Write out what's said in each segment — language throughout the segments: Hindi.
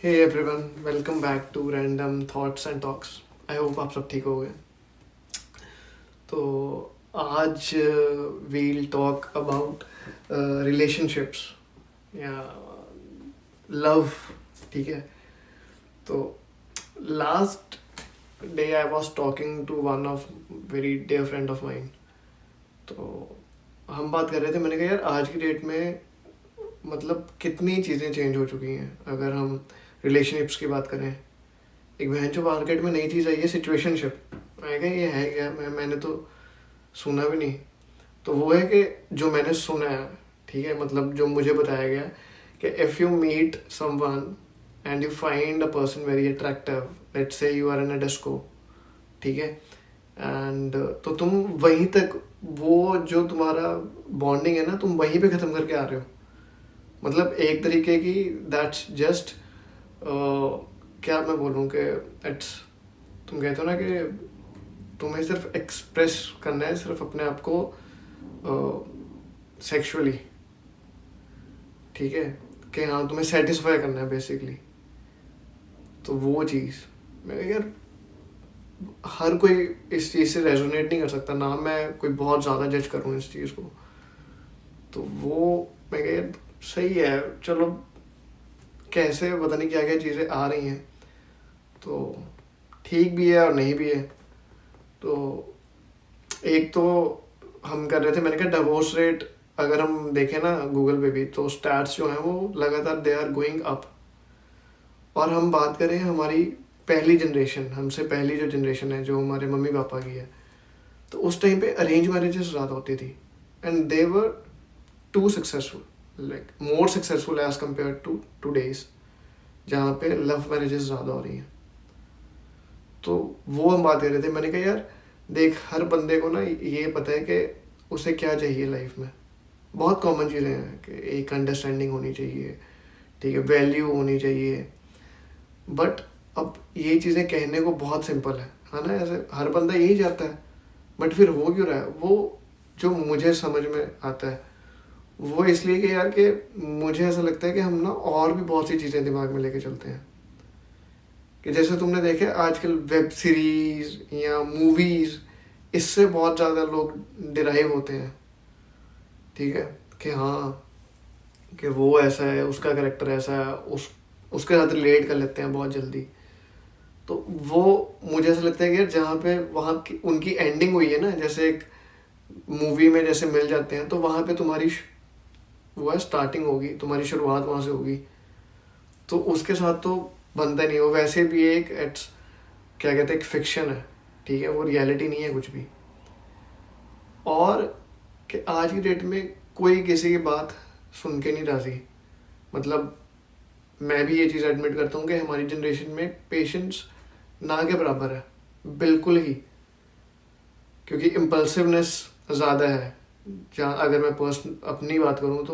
Hey everyone, welcome back to random thoughts and talks. I hope आप सब ठीक हो गए। तो आज वील टॉक अबाउट रिलेशनशिप्स या लव। ठीक है। तो last day I was talking to one of very dear friend of mine. तो हम बात कर रहे थे, मैंने कहा यार आज की डेट में मतलब कितनी चीज़ें चेंज हो चुकी हैं। अगर हम रिलेशनशिप्स की बात करें, एक बहन जो मार्केट में नई चीज़ आई है सिचुएशनशिप। मैं कहा ये है क्या, मैंने तो सुना भी नहीं। तो वो है कि जो मैंने सुना है, ठीक है, मतलब जो मुझे बताया गया कि if you meet someone and you find a person very attractive, let's say you are in a disco, ठीक है, एंड तो तुम वहीं तक, वो जो तुम्हारा बॉन्डिंग है ना, तुम वहीं पे ख़त्म करके आ रहे हो। मतलब एक तरीके की दैट्स जस्ट क्या मैं बोलूँ कि इट्स, तुम कहते हो ना कि तुम्हें सिर्फ एक्सप्रेस करना है सिर्फ अपने आप को सेक्सुअली, ठीक है, कि हाँ तुम्हें सेटिस्फाई करना है बेसिकली। तो वो चीज़ मैं यार हर कोई इस चीज़ से रेजोनेट नहीं कर सकता ना, मैं कोई बहुत ज़्यादा जज करूँ इस चीज़ को। तो वो मैं कह यार सही है, चलो कैसे पता नहीं क्या क्या चीज़ें आ रही हैं, तो ठीक भी है और नहीं भी है। तो एक तो हम कर रहे थे, मैंने कहा डिवोर्स रेट अगर हम देखें ना गूगल पे भी, तो स्टैट्स जो हैं वो लगातार दे आर गोइंग अप। और हम बात करें हमारी पहली जनरेशन, हमसे पहली जो जनरेशन है जो हमारे मम्मी पापा की है, तो उस टाइम पे अरेंज मैरिजेस ज़्यादा होती थी and they were too successful, like more successful as compared to today's जहाँ पे लव मैरिजेस ज़्यादा हो रही हैं। तो वो हम बात कर रहे थे, मैंने कहा यार देख हर बंदे को ना ये पता है कि उसे क्या चाहिए लाइफ में। बहुत कॉमन चीज़ें हैं कि एक अंडरस्टैंडिंग होनी चाहिए, ठीक है, वैल्यू होनी चाहिए। बट अब ये चीज़ें कहने को बहुत सिंपल है ना, ऐसे हर बंदा यही चाहता है, बट फिर हो क्यों रहा है वो, जो मुझे समझ में आता है वो इसलिए कि यार कि मुझे ऐसा लगता है कि हम ना और भी बहुत सी चीज़ें दिमाग में लेके चलते हैं। कि जैसे तुमने देखे आजकल वेब सीरीज या मूवीज, इससे बहुत ज़्यादा लोग डिराइव होते हैं, ठीक है, कि हाँ कि वो ऐसा है, उसका करेक्टर ऐसा है, उसके साथ रिलेट कर लेते हैं बहुत जल्दी। तो वो मुझे ऐसा लगता है कि यार जहाँ पे वहाँ की उनकी एंडिंग हुई है ना, जैसे एक मूवी में जैसे मिल जाते हैं, तो वहाँ पे तुम्हारी वो है स्टार्टिंग होगी, तुम्हारी शुरुआत वहाँ से होगी। तो उसके साथ तो बनता नहीं हो। वैसे भी एक एट्स क्या कहते हैं, एक फिक्शन है, ठीक है, वो रियलिटी नहीं है कुछ भी। और कि आज की डेट में कोई किसी की बात सुन के नहीं राजी। मतलब मैं भी ये चीज़ एडमिट करता हूँ कि हमारी जनरेशन में पेशेंस ना के बराबर है, बिल्कुल ही। क्योंकि इम्पल्सिवनेस ज़्यादा है। जहाँ अगर मैं पर्सन अपनी बात करूँ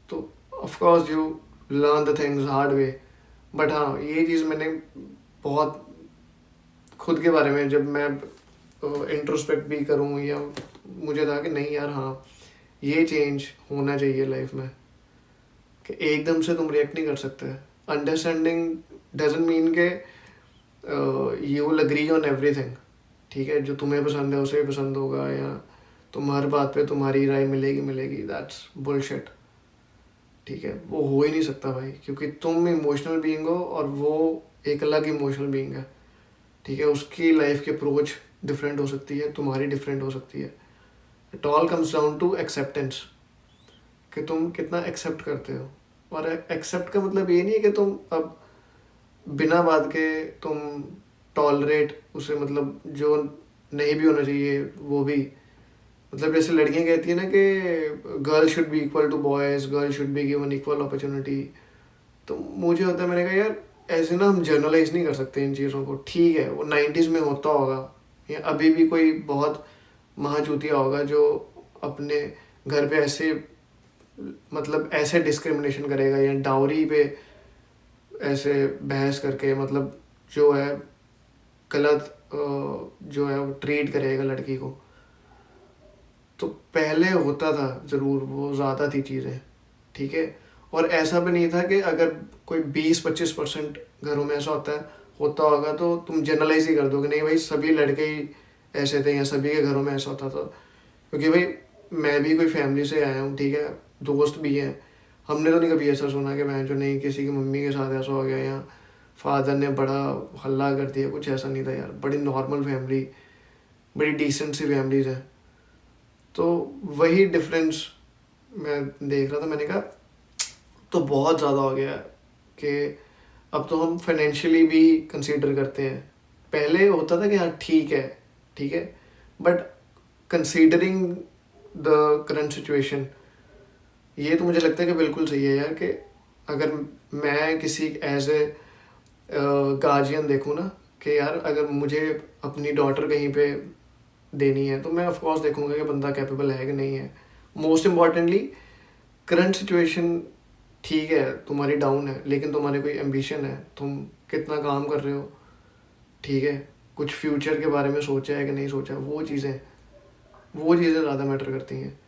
तो of course you learn the things hard way. But हाँ, ये चीज़ मैंने बहुत खुद के बारे में, जब मैं इंट्रोस्पेक्ट भी करूँ, या मुझे था कि नहीं यार हाँ ये चेंज होना चाहिए लाइफ में, कि एकदम से तुम रिएक्ट नहीं कर सकते। अंडरस्टैंडिंग डजेंट मीन के you will agree on everything, ठीक है, जो तुम्हें पसंद है उसे भी पसंद होगा, या तुम हर बात पे तुम्हारी राय मिलेगी, दैट्स बुलशिट, ठीक है, वो हो ही नहीं सकता भाई। क्योंकि तुम इमोशनल बीइंग हो और वो एक अलग इमोशनल बीइंग है, ठीक है, उसकी लाइफ की अप्रोच डिफरेंट हो सकती है, तुम्हारी डिफरेंट हो सकती है। It all comes down to acceptance, कि तुम कितना एक्सेप्ट करते हो। और एक्सेप्ट का मतलब ये नहीं है कि तुम अब बिना बात के तुम टॉलरेट उसे, मतलब जो नहीं भी होना चाहिए वो भी। मतलब जैसे लड़कियां कहती है ना कि girl should be equal to boys, girl should be given equal opportunity. तो मुझे होता है, मैंने कहा यार ऐसे ना हम जनरलाइज नहीं कर सकते इन चीज़ों को। ठीक है वो 90s में होता होगा, या अभी भी कोई बहुत महाचूतिया होगा जो अपने घर पे ऐसे, मतलब ऐसे डिस्क्रिमिनेशन करेगा, या डाउरी पे ऐसे बहस करके, मतलब जो है गलत जो है वो ट्रीट करेगा लड़की को। तो पहले होता था ज़रूर, वो ज़्यादा थी चीज़ें, ठीक है। और ऐसा भी नहीं था कि अगर कोई 20-25% घरों में ऐसा होता होगा तो तुम जनरलाइज ही कर दो कि नहीं भाई सभी लड़के ही ऐसे थे या सभी के घरों में ऐसा होता था। क्योंकि भाई मैं भी कोई फैमिली से आया हूँ, ठीक है, दोस्त भी हैं, हमने तो नहीं कभी ऐसा सुना कि मैं जो नहीं किसी की मम्मी के साथ ऐसा हो गया या फादर ने बड़ा हल्ला कर दिया, कुछ ऐसा नहीं था यार। बड़ी नॉर्मल फैमिली, बड़ी डिसेंट सी फैमिलीज हैं। तो वही डिफरेंस मैं देख रहा था, मैंने कहा तो बहुत ज़्यादा हो गया कि अब तो हम फाइनेंशियली भी कंसीडर करते हैं। पहले होता था कि हाँ ठीक है, ठीक है, but considering the current situation, ये तो मुझे लगता है कि बिल्कुल सही है यार। कि अगर मैं किसी एज ए गार्जियन देखूँ ना कि यार अगर मुझे अपनी डॉटर कहीं पे देनी है तो मैं ऑफ कोर्स देखूंगा कि बंदा कैपेबल है कि नहीं है। मोस्ट इम्पॉर्टेंटली करंट सिचुएशन ठीक है तुम्हारी डाउन है, लेकिन तुम्हारे कोई एम्बिशन है, तुम कितना काम कर रहे हो, ठीक है, कुछ फ्यूचर के बारे में सोचा है कि नहीं सोचा, वो चीज़ें ज़्यादा मैटर करती हैं।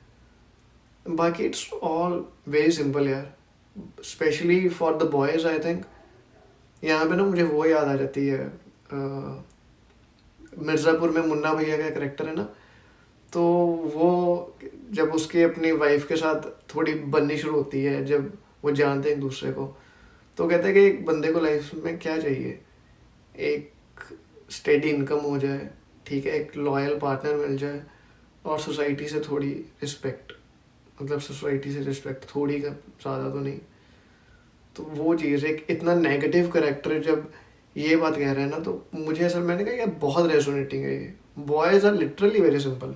बाकी इट्स ऑल वेरी सिंपल यार, specially for the boys. I think यहाँ पे ना मुझे वो याद आ जाती है, मिर्ज़ापुर में मुन्ना भैया का करेक्टर है ना, तो वो जब उसके अपनी वाइफ के साथ थोड़ी बननी शुरू होती है, जब वो जानते हैं एक दूसरे को, तो कहते हैं कि एक बंदे को लाइफ में क्या चाहिए, एक स्टेडी इनकम हो जाए, ठीक है, एक लॉयल पार्टनर मिल जाए और सोसाइटी से थोड़ी रिस्पेक्ट, मतलब सोसाइटी से रिस्पेक्ट थोड़ी का, ज़्यादा तो नहीं। तो वो चीज़, एक इतना नेगेटिव करेक्टर जब ये बात कह रहे हैं ना, तो मुझे ऐसा, मैंने कहा यार बहुत रेजोनेटिंग है ये। Boys are literally very simple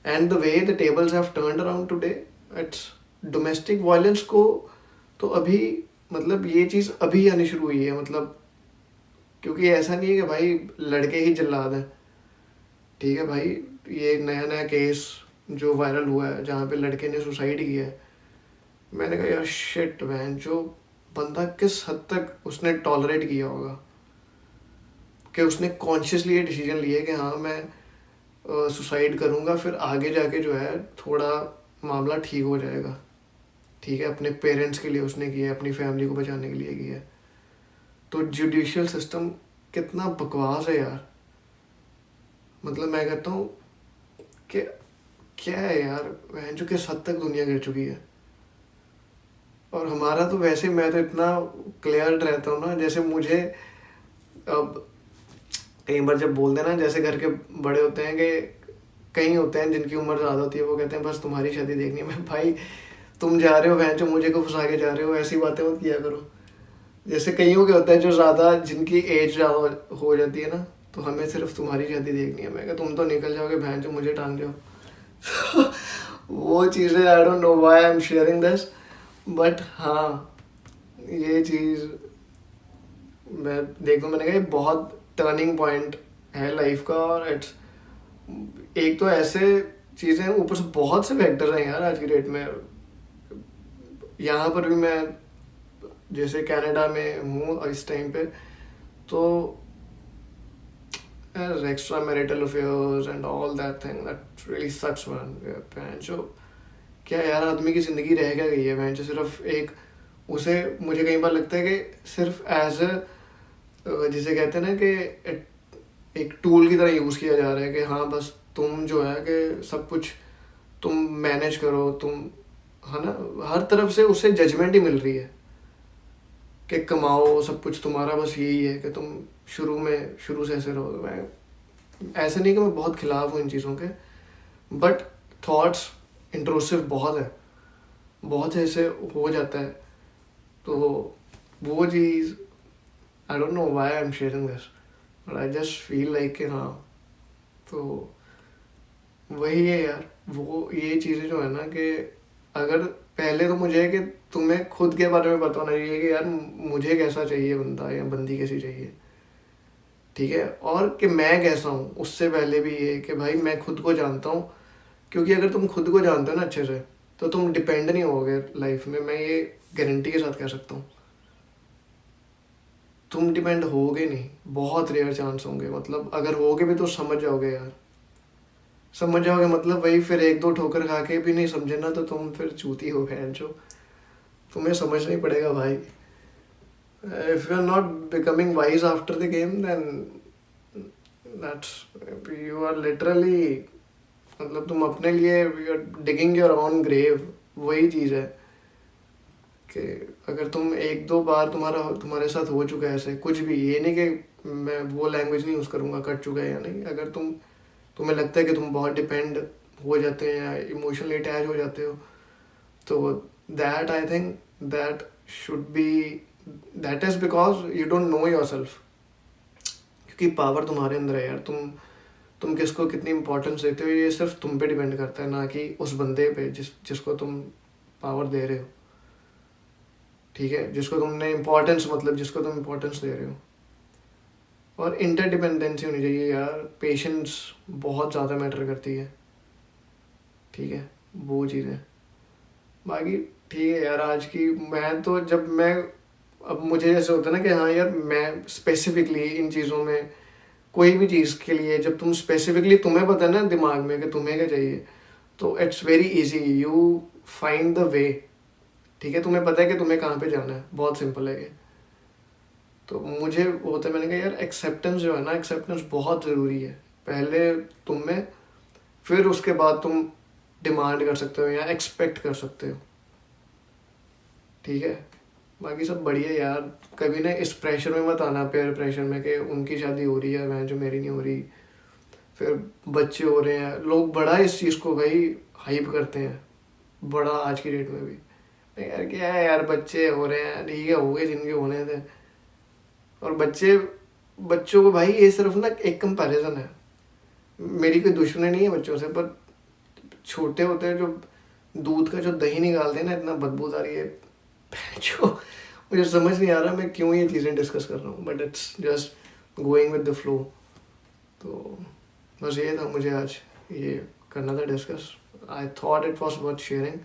and the way the tables have turned around today, it's domestic violence को तो अभी, मतलब ये चीज़ अभी आनी शुरू हुई है, मतलब क्योंकि ऐसा नहीं है कि भाई लड़के ही जल्लाद हैं, ठीक है भाई। ये नया नया केस जो वायरल हुआ है जहाँ पे लड़के ने सुसाइड किया है, मैंने कहा यार शिट मैन, जो बंदा किस हद तक उसने टॉलरेट किया होगा कि उसने कॉन्शियसली ये डिसीजन लिया कि हाँ मैं सुसाइड करूँगा, फिर आगे जाके जो है थोड़ा मामला ठीक हो जाएगा, ठीक है, अपने पेरेंट्स के लिए उसने किया है, अपनी फैमिली को बचाने के लिए किया है। तो जुडिशियल सिस्टम कितना बकवास है यार, मतलब मैं कहता हूँ कि क्या है यार, वह जो किस हद तक दुनिया गिर चुकी है। और हमारा तो वैसे, मैं तो इतना क्लियर रहता हूँ ना, जैसे मुझे अब कई बार जब बोल देना, जैसे घर के बड़े होते हैं कि कई होते हैं जिनकी उम्र ज़्यादा होती है, वो कहते हैं बस तुम्हारी शादी देखनी है। मैं भाई तुम जा रहे हो बहन जो मुझे को फंसा के जा रहे हो, ऐसी बातें मत किया करो। जैसे कईयों के होता है जो ज़्यादा, जिनकी एज ज़्यादा हो जाती है ना, तो हमें सिर्फ तुम्हारी शादी देखनी है। मैं कहा तुम तो निकल जाओगे बहन जो मुझे टांग जाओ। वो चीज़ें आई don't know why I am sharing this, but हाँ ये चीज़ मैं देखो, मैंने कहा ये बहुत टर्निंग पॉइंट है लाइफ का। और इट्स एक तो ऐसे चीज़ें, ऊपर से बहुत से फैक्टर्स हैं यार आज की डेट में। यहाँ पर भी मैं जैसे कनाडा में हूँ इस टाइम पे, तो extra marital affairs and all that thing that really sucks man. बहन जो क्या यार, आदमी की ज़िंदगी रह क्या गई है बहन जो, सिर्फ एक उसे, मुझे कई बार लगता है कि सिर्फ एज ए, जिसे कहते हैं ना कि एक टूल की तरह यूज़ किया जा रहा है कि हाँ बस तुम जो है कि सब कुछ तुम मैनेज करो, तुम, है ना, हर तरफ से उसे जजमेंट ही मिल रही है कि कमाओ, सब कुछ तुम्हारा, बस यही है कि तुम शुरू से ऐसे रहो। मैं ऐसे नहीं कि मैं बहुत खिलाफ हूँ इन चीज़ों के, बट थॉट्स इंट्रूसिव बहुत है, बहुत ऐसे हो जाता है। तो वो चीज़, I don't know why I am sharing this, but I just feel like कि हाँ, तो वही है यार। वो ये चीज़ें जो है ना कि अगर पहले तो मुझे है कि तुम्हें खुद के बारे में पता होना चाहिए कि यार मुझे कैसा चाहिए बंदा या बंदी कैसी चाहिए, ठीक है, और कि मैं कैसा हूँ। उससे पहले भी ये कि भाई मैं खुद को जानता हूँ, क्योंकि अगर तुम खुद को जानते हो ना अच्छे से, तो तुम डिपेंड नहीं होगे लाइफ में, मैं ये गारंटी के साथ कह सकता हूँ। तुम डिपेंड होगे नहीं, बहुत रेयर चांस होंगे, मतलब अगर होगे भी तो समझ जाओगे यार, समझ जाओगे, मतलब वही फिर एक दो ठोकर खा के भी नहीं समझे ना, तो तुम फिर चूती हो बहन जो। तुम्हें समझना ही पड़ेगा भाई. If you are not becoming wise after the game, then that's you are literally, मतलब तुम अपने लिए you are digging your own grave. वही चीज़ है कि अगर तुम एक दो बार तुम्हारे साथ हो चुका है ऐसे कुछ भी, ये नहीं कि मैं वो लैंग्वेज नहीं यूज़ करूँगा कट चुका है या नहीं, अगर तुम्हें लगता है कि तुम बहुत डिपेंड हो जाते हैं या इमोशनली अटैच हो जाते हो, तो that I think that should be, that is because you don't know your self. क्योंकि पावर तुम्हारे अंदर है यार. तुम किसको कितनी इंपॉर्टेंस देते हो ये सिर्फ तुम पे डिपेंड करता है, ना कि उस बंदे पे जिसको तुम पावर दे रहे हो. ठीक है, जिसको तुम इम्पोर्टेंस दे रहे हो. और इंटरडिपेंडेंसी होनी चाहिए यार. पेशेंस बहुत ज़्यादा मैटर करती है. ठीक है, वो चीज़ है. बाकी ठीक है यार. आज की मैं तो जब मैं अब मुझे जैसे होता है ना कि हाँ यार मैं स्पेसिफिकली इन चीज़ों में कोई भी चीज़ के लिए, जब तुम स्पेसिफिकली तुम्हें पता है ना दिमाग में कि तुम्हें क्या चाहिए, तो it's very easy, you find the way. ठीक है, तुम्हें पता है कि तुम्हें कहाँ पे जाना है, बहुत सिंपल है ये. तो मुझे होता है, मैंने कहा यार एक्सेप्टेंस जो है ना, एक्सेप्टेंस बहुत ज़रूरी है पहले तुम में, फिर उसके बाद तुम डिमांड कर सकते हो या एक्सपेक्ट कर सकते हो. ठीक है, बाकी सब बढ़िया यार. कभी ना इस प्रेशर में मत आना, पेयर प्रेशर में, कि उनकी शादी हो रही है मैं जो मेरी नहीं हो रही, फिर बच्चे हो रहे हैं. लोग बड़ा इस चीज़ को भाई हाइप करते हैं, बड़ा आज की डेट में भी. यार क्या है यार, बच्चे हो रहे हैं, ठीक है, हो गए जिनके होने थे. और बच्चों को भाई ये सिर्फ ना एक कंपैरिजन है. मेरी कोई दुश्मनी नहीं है बच्चों से, पर छोटे होते हैं जो दूध का जो दही निकालते हैं ना, इतना बदबूदार ये जो मुझे समझ नहीं आ रहा मैं क्यों ये चीज़ें डिस्कस कर रहा हूँ, but it's just going with the flow. तो बस ये था, मुझे आज ये करना था discuss. I thought it was worth sharing,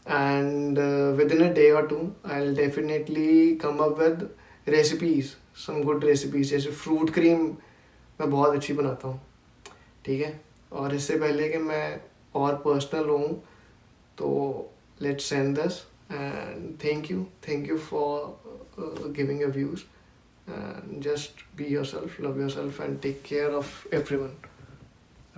and within a day or two I will definitely come up with recipes, some good recipes. जैसे फ्रूट क्रीम मैं बहुत अच्छी बनाता हूँ. ठीक है, और इससे पहले कि मैं और पर्सनल हूँ, तो let's send this. And thank you for giving your views, and just be yourself, love yourself, and take care of everyone.